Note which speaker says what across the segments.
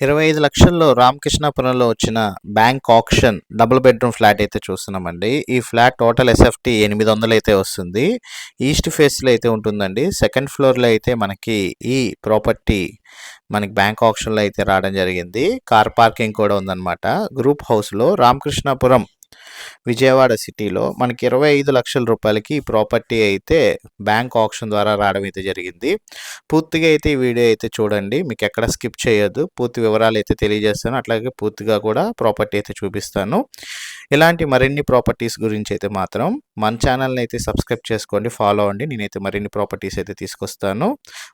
Speaker 1: 25 లక్షల్లో రామకృష్ణాపురంలో వచ్చిన bank auction double bedroom flat అయితే చూస్తున్నామండి. ఈ ఫ్లాట్ టోటల్ ఎస్ఎఫ్టీ 800 అయితే వస్తుంది. ఈస్ట్ ఫేస్లో అయితే ఉంటుందండి. సెకండ్ ఫ్లోర్లో అయితే మనకి ఈ ప్రాపర్టీ మనకి బ్యాంక్ ఆప్షన్లో అయితే రావడం జరిగింది. కార్ పార్కింగ్ కూడా ఉందన్నమాట. గ్రూప్ హౌస్లో రామకృష్ణాపురం విజయవాడ సిటీలో మనకి 25 లక్షల రూపాయలకి ఈ ప్రాపర్టీ అయితే బ్యాంక్ ఆప్షన్ ద్వారా రావడం అయితే జరిగింది. పూర్తిగా అయితే ఈ వీడియో అయితే చూడండి, మీకు ఎక్కడ స్కిప్ చేయొద్దు. పూర్తి వివరాలు అయితే తెలియజేస్తాను, అట్లాగే పూర్తిగా కూడా ప్రాపర్టీ అయితే చూపిస్తాను. ఇలాంటి మరిన్ని ప్రాపర్టీస్ గురించి అయితే మాత్రం మన ఛానల్ని అయితే సబ్స్క్రైబ్ చేసుకోండి, ఫాలో అవ్వండి. నేనైతే మరిన్ని ప్రాపర్టీస్ అయితే తీసుకొస్తాను.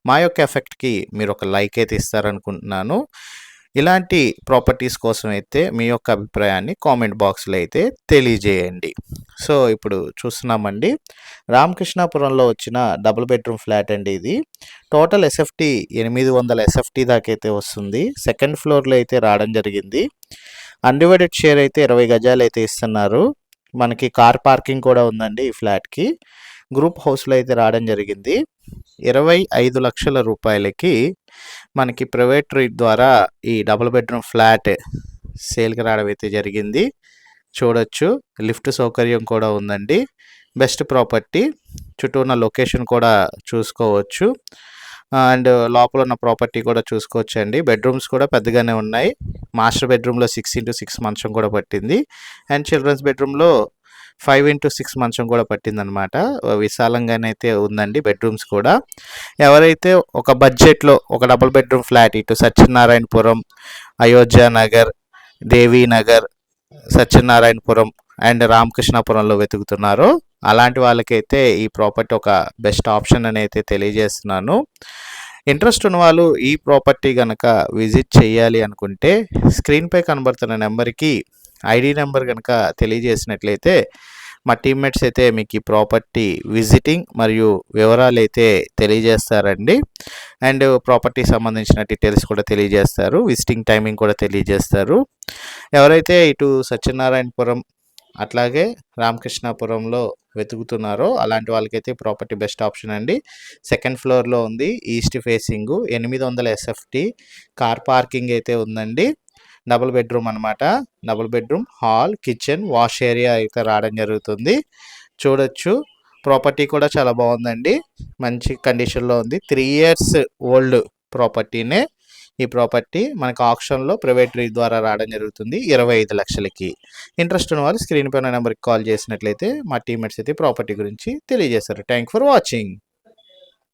Speaker 1: మా యొక్క ఎఫెక్ట్కి మీరు ఒక లైక్ అయితే ఇస్తారనుకుంటున్నాను. ఇలాంటి ప్రాపర్టీస్ కోసం అయితే మీ యొక్క అభిప్రాయాన్ని కామెంట్ బాక్స్లో అయితే తెలియజేయండి. సో ఇప్పుడు చూస్తున్నామండి, రామకృష్ణాపురంలో వచ్చిన డబుల్ బెడ్రూమ్ ఫ్లాట్ అండి ఇది. టోటల్ ఎస్ఎఫ్టీ 800 ఎస్ఎఫ్టీ దాకా అయితే వస్తుంది. సెకండ్ ఫ్లోర్లో అయితే రావడం జరిగింది. అన్డివైడెడ్ షేర్ అయితే 20 గజాలు అయితే ఇస్తున్నారు. మనకి కార్ పార్కింగ్ కూడా ఉందండి ఈ ఫ్లాట్కి. గ్రూప్ హౌస్లో అయితే రావడం జరిగింది. 25 లక్షల రూపాయలకి మనకి ప్రైవేట్ రేట్ ద్వారా ఈ డబుల్ బెడ్రూమ్ ఫ్లాట్ సేల్కి రావడం అయితే జరిగింది. చూడొచ్చు, లిఫ్ట్ సౌకర్యం కూడా ఉందండి. Best property. చుట్టూ ఉన్న లొకేషన్ కూడా చూసుకోవచ్చు, అండ్ లోపల ఉన్న ప్రాపర్టీ కూడా చూసుకోవచ్చు అండి. బెడ్రూమ్స్ కూడా పెద్దగానే ఉన్నాయి. మాస్టర్ బెడ్రూమ్లో 6x6 మంచం కూడా పట్టింది, అండ్ చిల్డ్రన్స్ బెడ్రూమ్లో 5x6 మంచం కూడా పట్టిందనమాట. విశాలంగానే అయితే ఉందండి బెడ్రూమ్స్ కూడా. ఎవరైతే ఒక బడ్జెట్లో ఒక డబుల్ బెడ్రూమ్ ఫ్లాట్ ఇటు సత్యనారాయణపురం, అయోధ్య నగర్, దేవీనగర్, సత్యనారాయణపురం అండ్ రామకృష్ణాపురంలో వెతుకుతున్నారో అలాంటి వాళ్ళకైతే ఈ ప్రాపర్టీ ఒక బెస్ట్ ఆప్షన్ అని అయితే తెలియజేస్తున్నాను. ఇంట్రెస్ట్ ఉన్న వాళ్ళు ఈ ప్రాపర్టీ కనుక విజిట్ చేయాలి అనుకుంటే స్క్రీన్పై కనబడుతున్న నెంబర్కి ఐడి నెంబర్ కనుక తెలియజేసినట్లయితే మా టీమ్మేట్స్ అయితే మీకు ఈ ప్రాపర్టీ విజిటింగ్ మరియు వివరాలు అయితే తెలియజేస్తారండి. అండ్ ప్రాపర్టీ సంబంధించిన డీటెయిల్స్ కూడా తెలియజేస్తారు, విజిటింగ్ టైమింగ్ కూడా తెలియజేస్తారు. ఎవరైతే ఇటు సత్యనారాయణపురం అట్లాగే రామకృష్ణాపురంలో వెతుకుతున్నారో అలాంటి వాళ్ళకైతే ప్రాపర్టీ బెస్ట్ ఆప్షన్ అండి. సెకండ్ ఫ్లోర్లో ఉంది, east facing, 800 SFT, car parking అయితే ఉందండి. డబుల్ బెడ్రూమ్ అనమాట. Double bedroom, hall, kitchen, wash area అయితే రావడం జరుగుతుంది. చూడొచ్చు, ప్రాపర్టీ కూడా చాలా బాగుందండి, మంచి కండిషన్లో ఉంది. 3 years ఓల్డ్ ప్రాపర్టీనే ఈ ప్రాపర్టీ. మనకు ఆప్షన్లో ప్రైవేట్ రేట్ ద్వారా రావడం జరుగుతుంది 25 లక్షలకి. ఇంట్రెస్ట్ ఉన్న వాళ్ళు స్క్రీన్ పైన నెంబర్కి కాల్ చేసినట్లయితే మా టీమ్మేట్స్ అయితే ప్రాపర్టీ గురించి తెలియజేస్తారు. Thank for watching.